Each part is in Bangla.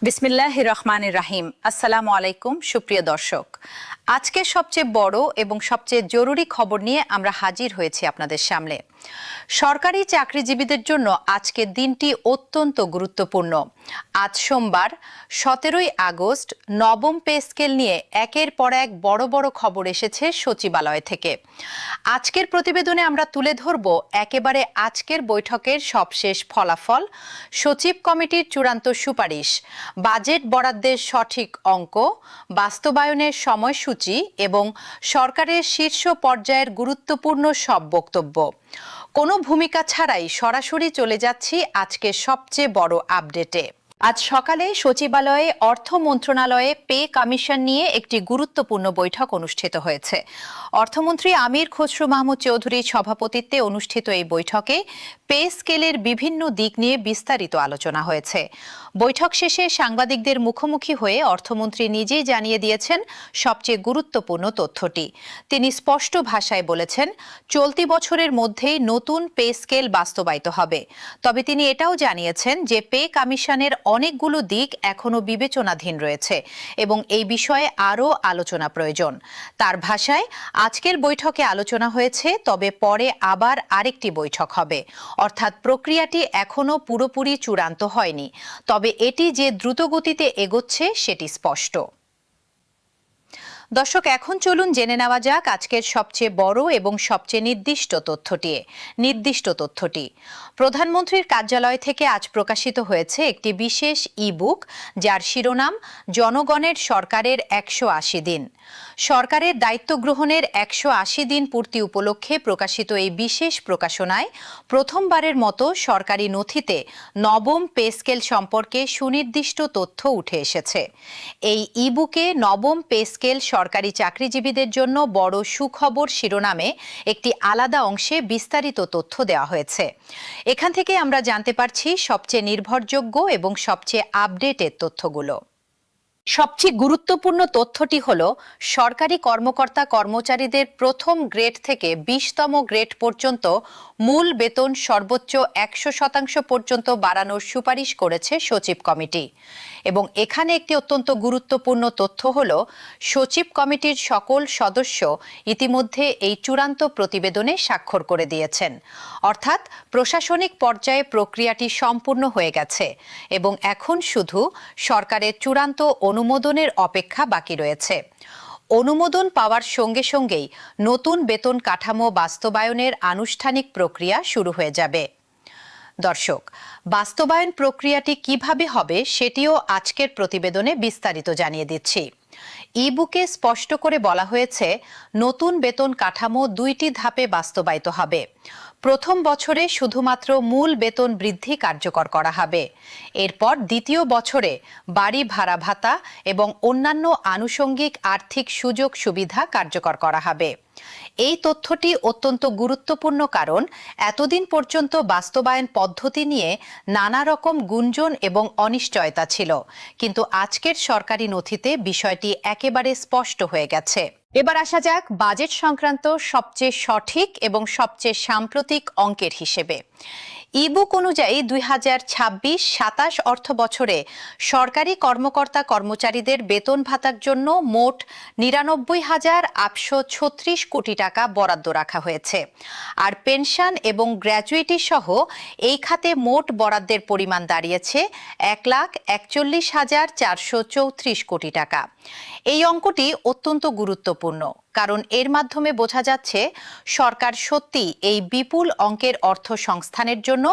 বিসমিল্লাহির রহমানির রাহিম। আসসালামু আলাইকুম সুপ্রিয় দর্শক, আজকে সবচেয়ে বড় এবং সবচেয়ে জরুরি খবর নিয়ে আমরা হাজির হয়েছি আপনাদের সামনে। সরকারি চাকরিজীবীদের জন্য আজকের দিনটি অত্যন্ত গুরুত্বপূর্ণ। আজ সোমবার 17ই আগস্ট নবম পে স্কেল নিয়ে একের পর এক বড় বড় খবর এসেছে সচিবালয় থেকে। আজকের প্রতিবেদনে আমরা তুলে ধরব একেবারে আজকের বৈঠকের সবশেষ ফলাফল, সচিব কমিটির চূড়ান্ত সুপারিশ, বাজেট বরাদ্দের সঠিক অঙ্ক, বাস্তবায়নের সময়সূচি এবং সরকারের শীর্ষ পর্যায়ের গুরুত্বপূর্ণ সব বক্তব্য। কোনো ভূমিকা ছাড়াই সরাসরি চলে যাচ্ছি আজকের সবচেয়ে বড় আপডেটে। আজ সকালে সচিবালয়ে অর্থ মন্ত্রণালয়ে পে কমিশন নিয়ে একটি গুরুত্বপূর্ণ বৈঠক অনুষ্ঠিত হয়েছে। অর্থমন্ত্রী আমির খসরু মাহমুদ চৌধুরীর সভাপতিত্বে অনুষ্ঠিত এই বৈঠকে পে স্কেলের বিভিন্ন দিক নিয়ে বিস্তারিত আলোচনা হয়েছে। বৈঠক শেষে সাংবাদিকদের মুখোমুখি হয়ে অর্থমন্ত্রী নিজেই জানিয়ে দিয়েছেন সবচেয়ে গুরুত্বপূর্ণ তথ্যটি। তিনি স্পষ্ট ভাষায় বলেছেন, চলতি বছরের মধ্যেই নতুন পে স্কেল বাস্তবায়িত হবে। তবে তিনি এটাও জানিয়েছেন যে পে কমিশনের অনেকগুলো দিক এখনো বিবেচনাধীন রয়েছে এবং এই বিষয়ে আরও আলোচনা প্রয়োজন। তার ভাষায়, আজকের বৈঠকে আলোচনা হয়েছে, তবে পরে আবার আরেকটি বৈঠক হবে, অর্থাৎ প্রক্রিয়াটি এখনো পুরোপুরি চূড়ান্ত হয়নি। তবে এটি যে দ্রুতগতিতে এগোচ্ছে সেটি স্পষ্ট। দর্শক, এখন চলুন জেনে নেওয়া যাক আজকের সবচেয়ে বড় এবং সবচেয়ে নির্দিষ্ট তথ্যটি। প্রধানমন্ত্রীর কার্যালয় থেকে আজ প্রকাশিত হয়েছে একটি বিশেষ ই-বুক, যার শিরোনাম জনগণের সরকারের 180 দিন। সরকারের দায়িত্ব গ্রহণের 180 দিন পূর্তি উপলক্ষে প্রকাশিত এই বিশেষ প্রকাশনায় প্রথমবারের মতো সরকারি নথিতে নবম পে স্কেল সম্পর্কে সুনির্দিষ্ট তথ্য উঠে এসেছে। এই ই-বুকে নবম পে স্কেল সরকারি চাকরিজীবীদের জন্য বড় সুখবর শিরোনামে একটি আলাদা অংশে বিস্তারিত তথ্য দেওয়া হয়েছে। এখান থেকে আমরা জানতে পারছি সবচেয়ে নির্ভরযোগ্য এবং সবচেয়ে আপডেটেড তথ্যগুলো। সবচেয়ে গুরুত্বপূর্ণ তথ্যটি হল, সরকারি কর্মকর্তা কর্মচারীদের প্রথম গ্রেড থেকে 20তম গ্রেড পর্যন্ত মূল বেতন সর্বোচ্চ 100% পর্যন্ত বাড়ানোর সুপারিশ করেছে সচিব কমিটি। এবং এখানে একটি অত্যন্ত গুরুত্বপূর্ণ তথ্য হল, সচিব কমিটির সকল সদস্য ইতিমধ্যে এই চূড়ান্ত প্রতিবেদনে স্বাক্ষর করে দিয়েছেন। অর্থাৎ প্রশাসনিক পর্যায়ে প্রক্রিয়াটি সম্পূর্ণ হয়ে গেছে এবং এখন শুধু সরকারের চূড়ান্ত অনুমোদনের অপেক্ষা বাকি রয়েছে। অনুমোদন পাওয়ার সঙ্গে সঙ্গেই নতুন বেতন কাঠামো বাস্তবায়নের আনুষ্ঠানিক প্রক্রিয়া শুরু হয়ে যাবে। দর্শক, বাস্তবায়ন প্রক্রিয়াটি কিভাবে হবে সেটিও আজকের প্রতিবেদনে বিস্তারিত জানিয়ে দিচ্ছি। ই-বুকে স্পষ্ট করে বলা হয়েছে, নতুন বেতন কাঠামো 2টি ধাপে বাস্তবায়িত হবে। প্রথম বছরে শুধুমাত্র মূল বেতন বৃদ্ধি কার্যকর করা হবে। এরপর দ্বিতীয় বছরে বাড়ি ভাড়া ভাতা এবং অন্যান্য আনুষঙ্গিক আর্থিক সুযোগ সুবিধা কার্যকর করা হবে। এই তথ্যটি অত্যন্ত গুরুত্বপূর্ণ, কারণ এতদিন পর্যন্ত বাস্তবায়ন পদ্ধতি নিয়ে নানা রকম গুঞ্জন এবং অনিশ্চয়তা ছিল, কিন্তু আজকের সরকারি নথিতে বিষয়টি একেবারে স্পষ্ট হয়ে গেছে। এবার আসা যাক বাজেট সংক্রান্ত সবচেয়ে সঠিক এবং সবচেয়ে সাম্প্রতিক অঙ্কের হিসেবে। ই-বুক অনুযায়ী 2026-27 অর্থ বছরে সরকারি কর্মকর্তা কর্মচারীদের বেতন ভাতার জন্য মোট 99,836 কোটি টাকা বরাদ্দ রাখা হয়েছে। আর পেনশন এবং গ্র্যাচুইটি সহ এই খাতে মোট বরাদ্দের পরিমাণ দাঁড়িয়েছে 1,41,434 কোটি টাকা। এই অঙ্কটি অত্যন্ত গুরুত্বপূর্ণ, কারণ এর মাধ্যমে বোঝা যাচ্ছে সরকার সত্যি এই বিপুল অঙ্কের অর্থ সংস্থানের জন্য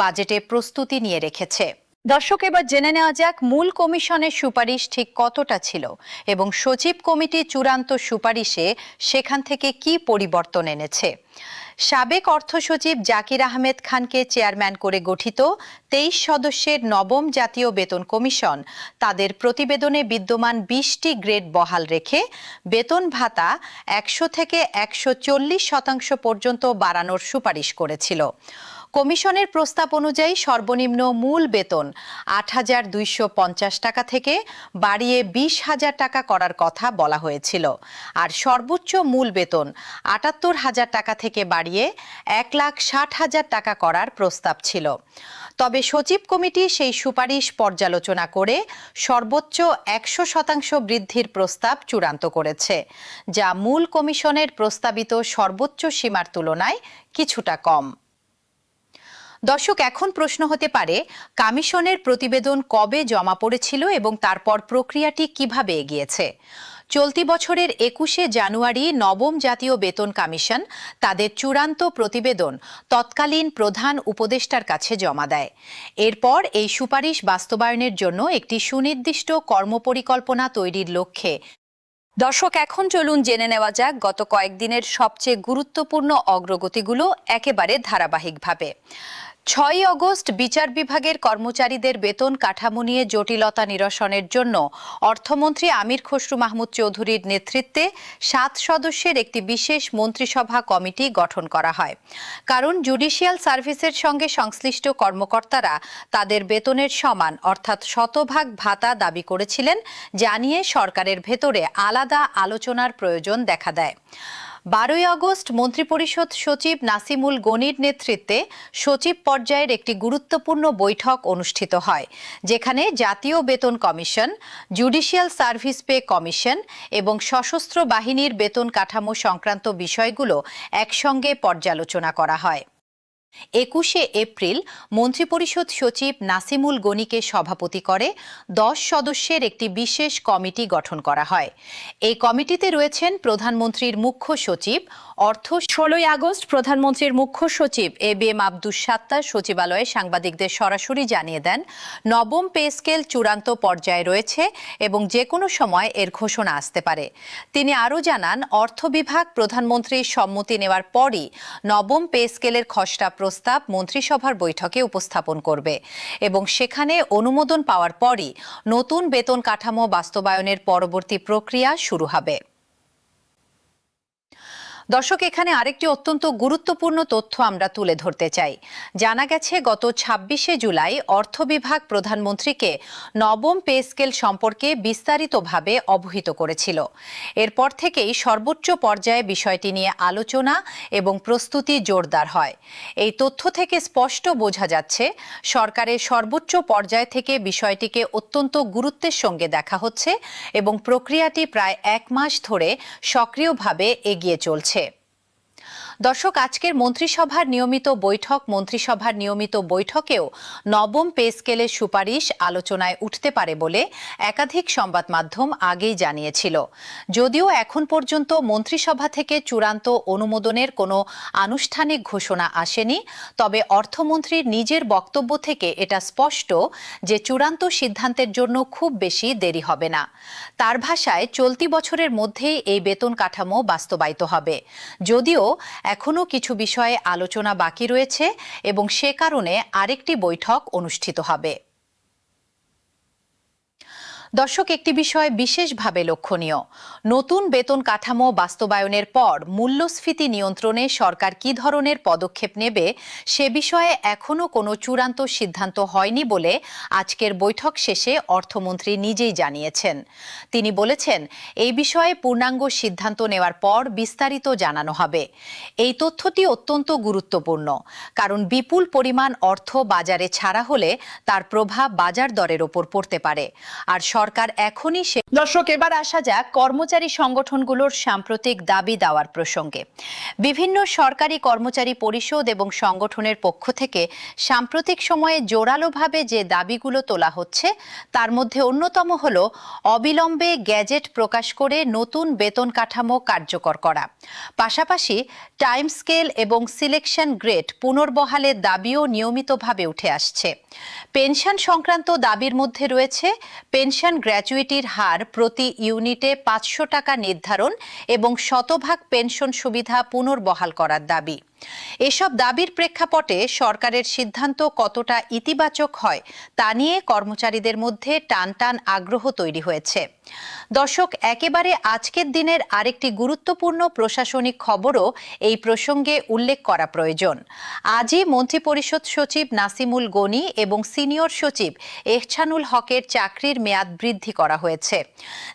বাজেটে প্রস্তুতি নিয়ে রেখেছে। দর্শক, এবার জেনে নেওয়া যাক মূল কমিশনের সুপারিশ ঠিক কতটা ছিল এবং সচিব কমিটি চূড়ান্ত সুপারিশে সেখান থেকে কি পরিবর্তন এনেছে। সাবেক অর্থ সচিব জাকির আহমেদ খানকে চেয়ারম্যান করে গঠিত 23 সদস্যের নবম জাতীয় বেতন কমিশন তাদের প্রতিবেদনে বিদ্যমান 20টি গ্রেড বহাল রেখে বেতন ভাতা 100 থেকে 140% পর্যন্ত বাড়ানোর সুপারিশ করেছিল। কমিশনের প্রস্তাব অনুযায়ী সর্বনিম্ন মূল বেতন 8,250 টাকা থেকে বাড়িয়ে 20,000 টাকা করার কথা বলা হয়েছিল, আর সর্বোচ্চ মূল বেতন 78,000 টাকা থেকে বাড়িয়ে 1,60,000 টাকা করার প্রস্তাব ছিল। তবে সচিব কমিটি সেই সুপারিশ পর্যালোচনা করে সর্বোচ্চ 100% বৃদ্ধির প্রস্তাব চূড়ান্ত করেছে, যা মূল কমিশনের প্রস্তাবিত সর্বোচ্চ সীমার তুলনায় কিছুটা কম। দর্শক, এখন প্রশ্ন হতে পারে, কমিশনের প্রতিবেদন কবে জমা পড়েছিল এবং তারপর প্রক্রিয়াটি কিভাবে এগিয়েছে। চলতি বছরের 21শে জানুয়ারি নবম জাতীয় বেতন কমিশন তাদের চূড়ান্ত প্রতিবেদন তৎকালীন প্রধান উপদেষ্টার কাছে জমা দেয়। এরপর এই সুপারিশ বাস্তবায়নের জন্য একটি সুনির্দিষ্ট কর্মপরিকল্পনা তৈরির লক্ষ্যে দর্শক, এখন চলুন জেনে নেওয়া যাক গত কয়েকদিনের সবচেয়ে গুরুত্বপূর্ণ অগ্রগতিগুলো একেবারে ধারাবাহিকভাবে। 6 আগস্ট বিচার বিভাগের কর্মচারীদের বেতন কাঠামো নিয়ে জটিলতা নিরসনের জন্য অর্থমন্ত্রী আমির খসরু মাহমুদ চৌধুরীর নেতৃত্বে 7 সদস্যের একটি বিশেষ মন্ত্রিসভা কমিটি গঠন করা হয়। কারণ জুডিশিয়াল সার্ভিসের সঙ্গে সংশ্লিষ্ট কর্মকর্তারা তাদের বেতনের সমান অর্থাৎ শতভাগ ভাতা দাবি করেছিলেন, যা নিয়ে সরকারের ভেতরে আলাদা আলোচনার প্রয়োজন দেখা দেয়। 12 আগস্ট মন্ত্রিপরিষদ সচিব নাসিমুল গনির নেতৃত্বে সচিব পর্যায়ের একটি গুরুত্বপূর্ণ বৈঠক অনুষ্ঠিত হয়, যেখানে জাতীয় বেতন commission, judicial service pay commission এবং সশস্ত্র বাহিনীর বেতন কাঠামো সংক্রান্ত বিষয়গুলো একসঙ্গে পর্যালোচনা করা হয়। 21শে এপ্রিল মন্ত্রিপরিষদ সচিব নাসিমুল গনিকে সভাপতি করে 10 সদস্যের একটি বিশেষ কমিটি গঠন করা হয়। এই কমিটিতে রয়েছেন প্রধানমন্ত্রীর মুখ্য সচিব, অর্থ। 16 আগস্ট প্রধানমন্ত্রীর মুখ্য সচিব এবিএম আব্দুস সাত্তার সচিবালয়ে সাংবাদিকদের সরাসরি জানিয়ে দেন, নবম পে স্কেল চূড়ান্ত পর্যায়ে রয়েছে এবং যে কোনো সময় এর ঘোষণা আসতে পারে। তিনি আরও জানান, অর্থ বিভাগ প্রধানমন্ত্রীর সম্মতি নেওয়ার পরই নবম পে স্কেলের খসড়া প্রস্তাব মন্ত্রিসভার বৈঠকে উপস্থাপন করবে এবং সেখানে অনুমোদন পাওয়ার পরই নতুন বেতন কাঠামো বাস্তবায়নের পরবর্তী প্রক্রিয়া শুরু হবে। দর্শক, এখানে আরেকটি অত্যন্ত গুরুত্বপূর্ণ তথ্য আমরা তুলে ধরতে চাই। জানা গেছে, গত 26শে জুলাই অর্থ বিভাগ প্রধানমন্ত্রীকে নবম পে স্কেল সম্পর্কে বিস্তারিতভাবে অবহিত করেছিল। এরপর থেকেই সর্বোচ্চ পর্যায়ে বিষয়টি নিয়ে আলোচনা এবং প্রস্তুতি জোরদার হয়। এই তথ্য থেকে স্পষ্ট বোঝা যাচ্ছে, সরকারের সর্বোচ্চ পর্যায় থেকে বিষয়টিকে অত্যন্ত গুরুত্বের সঙ্গে দেখা হচ্ছে এবং প্রক্রিয়াটি প্রায় 1 মাস ধরে সক্রিয়ভাবে এগিয়ে চলছে। দর্শক, আজকের মন্ত্রিসভার নিয়মিত বৈঠকেও নবম পে স্কেলের সুপারিশ আলোচনায় উঠতে পারে বলে একাধিক সংবাদ মাধ্যম আগেই জানিয়েছিল। যদিও এখন পর্যন্ত মন্ত্রিসভা থেকে চূড়ান্ত অনুমোদনের কোনো আনুষ্ঠানিক ঘোষণা আসেনি, তবে অর্থমন্ত্রীর নিজের বক্তব্য থেকে এটা স্পষ্ট যে চূড়ান্ত সিদ্ধান্তের জন্য খুব বেশি দেরি হবে না। তার ভাষায়, চলতি বছরের মধ্যেই এই বেতন কাঠামো বাস্তবায়িত হবে, যদিও এখনও কিছু বিষয়ে আলোচনা বাকি রয়েছে এবং সে কারণে আরেকটি বৈঠক অনুষ্ঠিত হবে। দর্শক, একটি বিষয় বিশেষভাবে লক্ষণীয়। নতুন বেতন কাঠামো বাস্তবায়নের পর মূল্যস্ফীতি নিয়ন্ত্রণে সরকার কী ধরনের পদক্ষেপ নেবে সে বিষয়ে এখনও কোনো চূড়ান্ত সিদ্ধান্ত হয়নি বলে আজকের বৈঠক শেষে অর্থমন্ত্রী নিজেই জানিয়েছেন। তিনি বলেছেন, এই বিষয়ে পূর্ণাঙ্গ সিদ্ধান্ত নেওয়ার পর বিস্তারিত জানানো হবে। এই তথ্যটি অত্যন্ত গুরুত্বপূর্ণ, কারণ বিপুল পরিমাণ অর্থ বাজারে ছাড়া হলে তার প্রভাব বাজার দরের ওপর পড়তে পারে। আর সরকার এখনই দর্শক, এবার আসা যাক কর্মচারী সংগঠনগুলোর সাম্প্রতিক দাবি দেওয়ার প্রসঙ্গে। বিভিন্ন সরকারি কর্মচারী পরিষদ এবং সংগঠনের পক্ষ থেকে সাম্প্রতিক সময়ে জোরালোভাবে যে দাবিগুলো তোলা হচ্ছে, তার মধ্যে অন্যতম হল অবিলম্বে গ্যাজেট প্রকাশ করে নতুন বেতন কাঠামো কার্যকর করা। পাশাপাশি টাইম স্কেল এবং সিলেকশন গ্রেড পুনর্বহালের দাবিও নিয়মিতভাবে উঠে আসছে। পেনশন সংক্রান্ত দাবির মধ্যে রয়েছে পেনশন গ্র্যাচুইটির হার প্রতি ইউনিটে 500 টাকা নির্ধারণ এবং শতভাগ পেনশন সুবিধা পুনর্বহাল করার দাবি। এসব দাবির প্রেক্ষাপটে সরকারের সিদ্ধান্ত কতটা ইতিবাচক হয় তা নিয়ে কর্মচারীদের মধ্যে টানটান আগ্রহ তৈরি হয়েছে। দর্শক, একেবারে আজকের দিনের আরেকটি গুরুত্বপূর্ণ প্রশাসনিক খবরও এই প্রসঙ্গে উল্লেখ করা প্রয়োজন। আজই মন্ত্রিপরিষদ সচিব নাসিমুল গনি এবং সিনিয়র সচিব এহসানুল হকের চাকরির মেয়াদ বৃদ্ধি করা হয়েছে।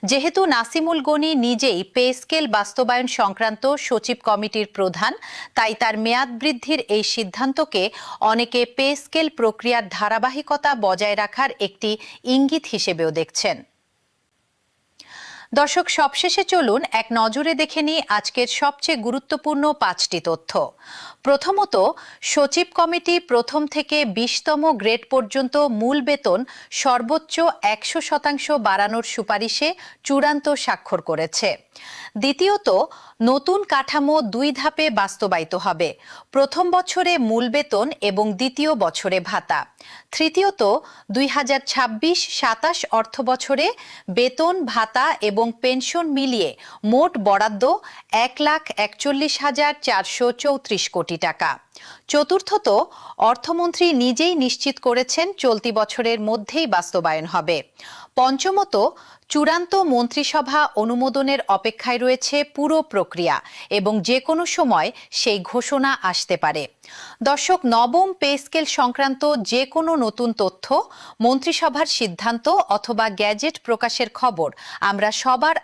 যেহেতু নাসিমুল গনি নিজেই পে স্কেল বাস্তবায়ন সংক্রান্ত সচিব কমিটির প্রধান, তাই তার মেয়াদ বৃদ্ধির এই সিদ্ধান্তকে অনেকে পে স্কেল প্রক্রিয়ার ধারাবাহিকতা বজায় রাখার একটি ইঙ্গিত হিসেবেও দেখছেন। দর্শক, সবশেষে চলুন এক নজরে দেখে নিই আজকের সবচেয়ে গুরুত্বপূর্ণ 5টি তথ্য। প্রথমত, সচিব কমিটি প্রথম থেকে 20তম গ্রেড পর্যন্ত মূল বেতন সর্বোচ্চ 100% বাড়ানোর সুপারিশে চূড়ান্ত স্বাক্ষর করেছে। দ্বিতীয়ত, নতুন কাঠামো 2 ধাপে বাস্তবায়িত হবে, প্রথম বছরে মূল বেতন এবং দ্বিতীয় বছরে ভাতা। তৃতীয়ত, 2026-27 অর্থ বছরে বেতন, ভাতা এবং পেনশন মিলিয়ে মোট বরাদ্দ 1,41,434 কোটি টাকা। চতুর্থত, অর্থমন্ত্রী নিজেই নিশ্চিত করেছেন চলতি বছরের মধ্যেই বাস্তবায়ন হবে। পঞ্চমত, চূড়ান্ত মন্ত্রিসভা অনুমোদনের অপেক্ষায় রয়েছে পুরো প্রক্রিয়া এবং যে কোনো সময় সেই ঘোষণা আসতে পারে। দর্শক, নবম পে স্কেল সংক্রান্ত যে কোনো নতুন তথ্য, মন্ত্রিসভার সিদ্ধান্ত অথবা গ্যাজেট প্রকাশের খবর আমরা সবার